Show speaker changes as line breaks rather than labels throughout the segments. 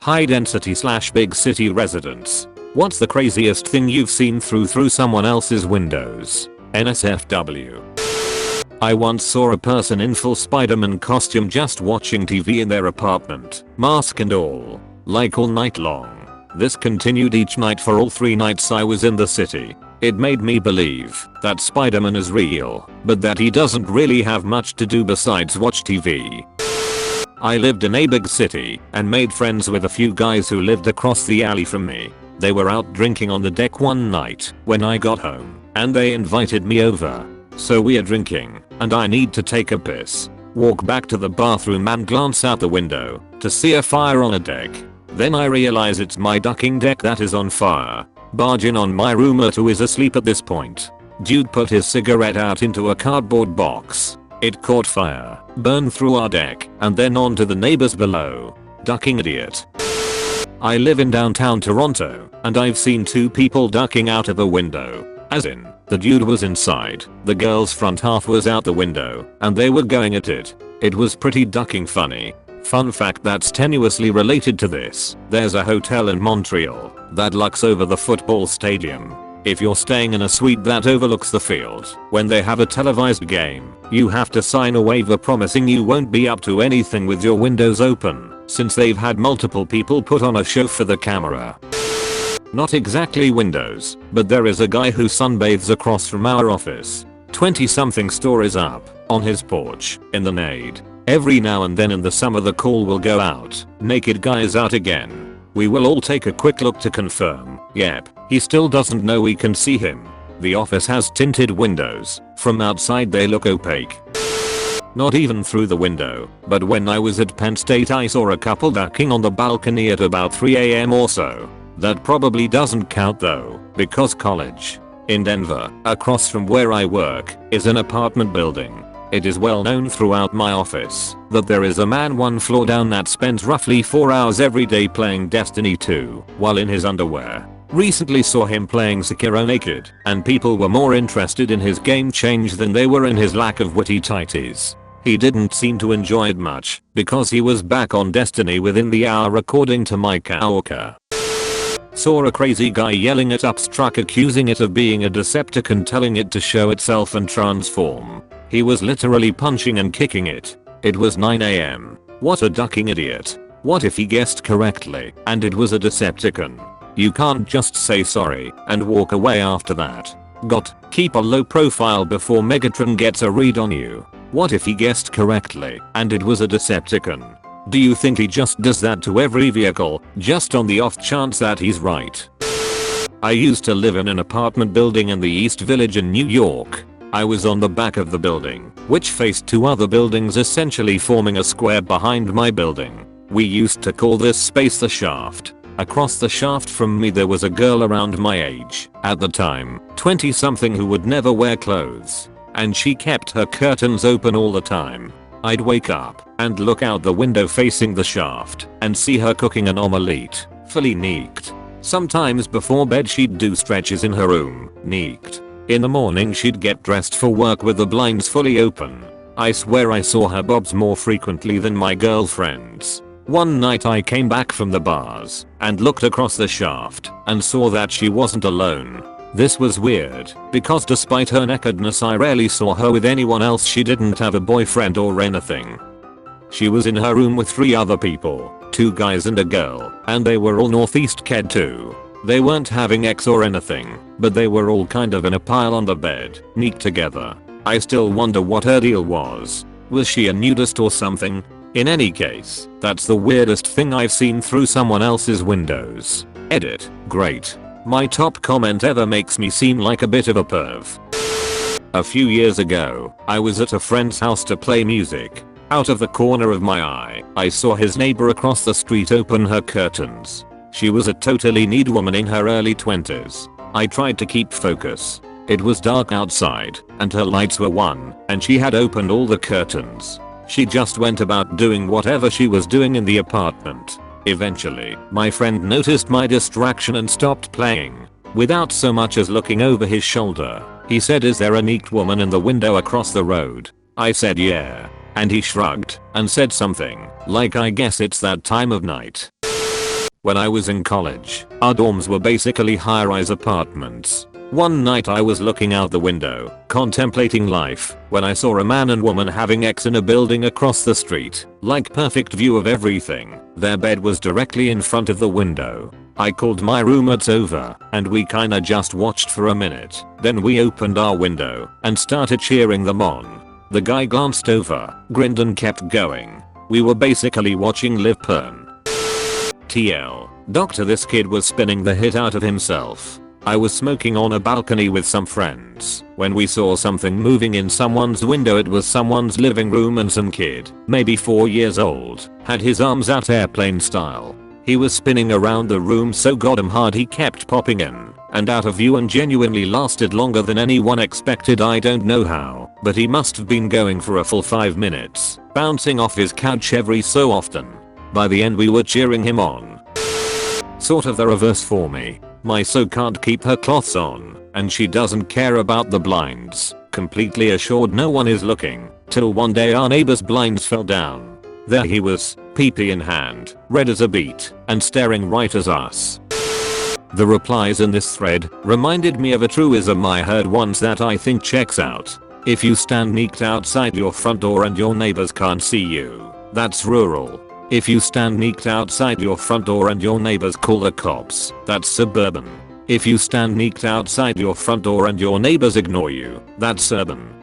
High density / big city residents. What's the craziest thing you've seen through someone else's windows? NSFW. I once saw a person in full Spider-Man costume just watching TV in their apartment, mask and all, like all night long. This continued each night for all 3 nights I was in the city. It made me believe that Spider-Man is real, but that he doesn't really have much to do besides watch TV. I lived in a big city and made friends with a few guys who lived across the alley from me. They were out drinking on the deck one night when I got home, and they invited me over. So we are drinking, and I need to take a piss. Walk back to the bathroom and glance out the window to see a fire on a deck. Then I realize it's my ducking deck that is on fire. Barge in on my roommate who is asleep at this point. Dude put his cigarette out into a cardboard box. It caught fire, burned through our deck, and then onto the neighbors below. Ducking idiot. I live in downtown Toronto, and I've seen 2 people ducking out of a window. As in, the dude was inside, the girl's front half was out the window, and they were going at it. It was pretty ducking funny. Fun fact that's tenuously related to this, there's a hotel in Montreal that looks over the football stadium. If you're staying in a suite that overlooks the field, when they have a televised game, you have to sign a waiver promising you won't be up to anything with your windows open, since they've had multiple people put on a show for the camera. Not exactly windows, but there is a guy who sunbathes across from our office, 20-something stories up, on his porch, in the nade. Every now and then in the summer the call will go out, naked guy is out again. We will all take a quick look to confirm, yep, he still doesn't know we can see him. The office has tinted windows, from outside they look opaque. Not even through the window, but when I was at Penn State I saw a couple ducking on the balcony at about 3 AM or so. That probably doesn't count though, because college. In Denver, across from where I work, is an apartment building. It is well known throughout my office that there is a man 1 floor down that spends roughly 4 hours every day playing Destiny 2 while in his underwear. Recently saw him playing Sekiro naked, and people were more interested in his game change than they were in his lack of witty tighties. He didn't seem to enjoy it much, because he was back on Destiny within the hour according to my coworker. Saw a crazy guy yelling at Upstruck accusing it of being a Decepticon telling it to show itself and transform. He was literally punching and kicking it. It was 9 AM. What a ducking idiot. What if he guessed correctly and it was a Decepticon? You can't just say sorry and walk away after that. Keep a low profile before Megatron gets a read on you. What if he guessed correctly and it was a Decepticon? Do you think he just does that to every vehicle, just on the off chance that he's right? I used to live in an apartment building in the East Village in New York. I was on the back of the building, which faced 2 other buildings essentially forming a square behind my building. We used to call this space the shaft. Across the shaft from me there was a girl around my age, at the time, 20-something who would never wear clothes. And she kept her curtains open all the time. I'd wake up and look out the window facing the shaft and see her cooking an omelette, fully naked. Sometimes before bed she'd do stretches in her room, naked. In the morning she'd get dressed for work with the blinds fully open. I swear I saw her bobs more frequently than my girlfriends. One night I came back from the bars and looked across the shaft and saw that she wasn't alone. This was weird, because despite her nakedness I rarely saw her with anyone else. She didn't have a boyfriend or anything. She was in her room with 3 other people, 2 guys and a girl, and they were all Northeast ked too. They weren't having X or anything, but they were all kind of in a pile on the bed, neat together. I still wonder what her deal was. Was she a nudist or something? In any case, that's the weirdest thing I've seen through someone else's windows. Edit. Great. My top comment ever makes me seem like a bit of a perv. A few years ago, I was at a friend's house to play music. Out of the corner of my eye, I saw his neighbor across the street open her curtains. She was a totally nude woman in her early 20s. I tried to keep focus. It was dark outside, and her lights were on, and she had opened all the curtains. She just went about doing whatever she was doing in the apartment. Eventually, my friend noticed my distraction and stopped playing. Without so much as looking over his shoulder, he said, "Is there a naked woman in the window across the road?" I said yeah. And he shrugged and said something like, "I guess it's that time of night." When I was in college, our dorms were basically high-rise apartments. One night I was looking out the window, contemplating life, when I saw a man and woman having sex in a building across the street. Like perfect view of everything. Their bed was directly in front of the window. I called my roommates over, and we kinda just watched for a minute. Then we opened our window, and started cheering them on. The guy glanced over, grinned and kept going. We were basically watching live porn. TL. Doctor, this kid was spinning the hit out of himself. I was smoking on a balcony with some friends when we saw something moving in someone's window. It was someone's living room and some kid, maybe 4 years old, had his arms out airplane style. He was spinning around the room so goddamn hard he kept popping in and out of view and genuinely lasted longer than anyone expected. I don't know how, but he must have been going for a full 5 minutes, bouncing off his couch every so often. By the end we were cheering him on. Sort of the reverse for me. My so can't keep her clothes on, and she doesn't care about the blinds, completely assured no one is looking, till one day our neighbor's blinds fell down. There he was, pee-pee in hand, red as a beet, and staring right at us. The replies in this thread reminded me of a truism I heard once that I think checks out. If you stand neat outside your front door and your neighbors can't see you, that's rural. If you stand neat outside your front door and your neighbors call the cops, that's suburban. If you stand neat outside your front door and your neighbors ignore you, that's urban.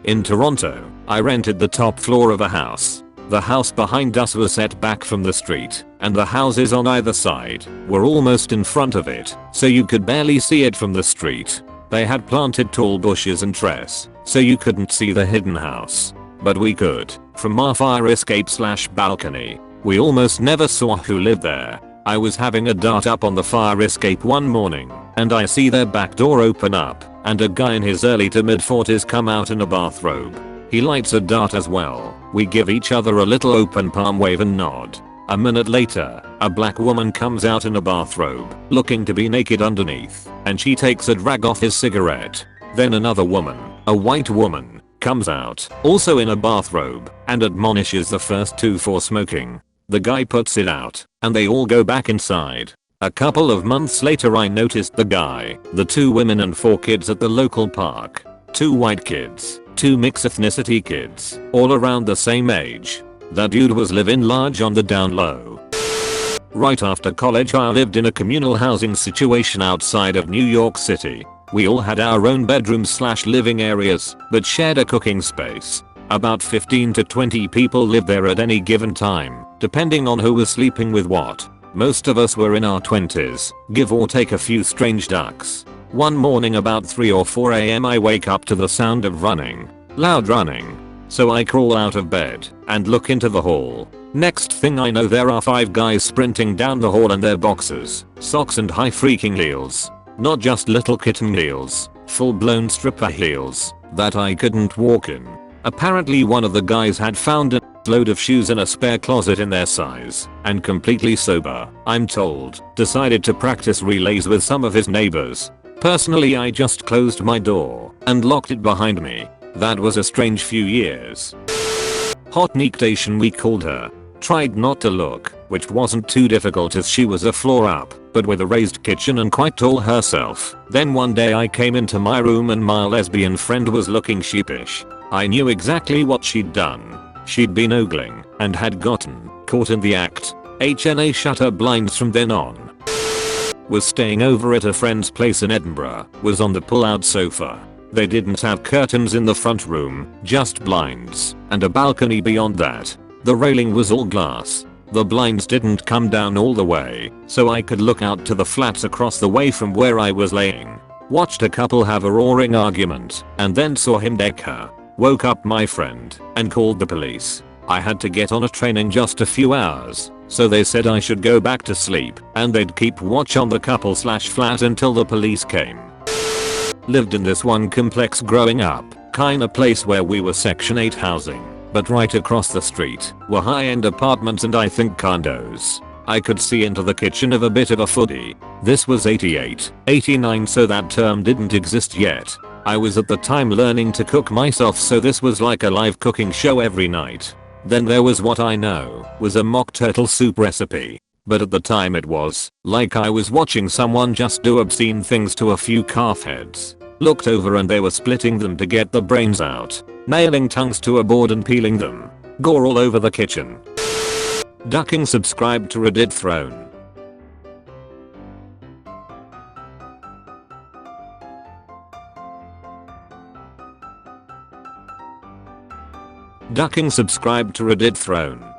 In Toronto, I rented the top floor of a house. The house behind us was set back from the street, and the houses on either side were almost in front of it, so you could barely see it from the street. They had planted tall bushes and trees, so you couldn't see the hidden house. But we could, from our fire escape/balcony. We almost never saw who lived there. I was having a dart up on the fire escape one morning, and I see their back door open up, and a guy in his early to mid 40s come out in a bathrobe. He lights a dart as well. We give each other a little open palm wave and nod. A minute later, a black woman comes out in a bathrobe, looking to be naked underneath, and she takes a drag off his cigarette. Then another woman, a white woman, comes out, also in a bathrobe, and admonishes the first two for smoking. The guy puts it out, and they all go back inside. A couple of months later I noticed the guy, the 2 women and 4 kids at the local park. 2 white kids, 2 mixed ethnicity kids, all around the same age. That dude was living large on the down low. Right after college I lived in a communal housing situation outside of New York City. We all had our own bedrooms/living areas, but shared a cooking space. About 15 to 20 people lived there at any given time, depending on who was sleeping with what. Most of us were in our 20s, give or take a few strange ducks. One morning about 3 or 4 AM I wake up to the sound of running. Loud running. So I crawl out of bed and look into the hall. Next thing I know there are 5 guys sprinting down the hall in their boxers, socks and high freaking heels. Not just little kitten heels, full blown stripper heels that I couldn't walk in. Apparently one of the guys had found a load of shoes in a spare closet in their size, and completely sober, I'm told, decided to practice relays with some of his neighbors. Personally I just closed my door and locked it behind me. That was a strange few years. Hot Neektation we called her. Tried not to look, which wasn't too difficult as she was a floor up, but with a raised kitchen and quite tall herself. Then one day I came into my room and my lesbian friend was looking sheepish. I knew exactly what she'd done. She'd been ogling and had gotten caught in the act. HNA shut her blinds from then on. Was staying over at a friend's place in Edinburgh, was on the pull-out sofa. They didn't have curtains in the front room, just blinds, and a balcony beyond that. The railing was all glass. The blinds didn't come down all the way, so I could look out to the flats across the way from where I was laying. Watched a couple have a roaring argument, and then saw him deck her. Woke up my friend, and called the police. I had to get on a train in just a few hours, so they said I should go back to sleep, and they'd keep watch on the couple/flat until the police came. Lived in this one complex growing up, kinda place where we were Section 8 housing, but right across the street were high-end apartments and I think condos. I could see into the kitchen of a bit of a foodie. This was 88, 89 so that term didn't exist yet. I was at the time learning to cook myself so this was like a live cooking show every night. Then there was what I know was a mock turtle soup recipe. But at the time it was like I was watching someone just do obscene things to a few calf heads. Looked over and they were splitting them to get the brains out, nailing tongues to a board and peeling them. Gore all over the kitchen. Ducking subscribe to Reddit throne. Ducking subscribe to Reddit throne.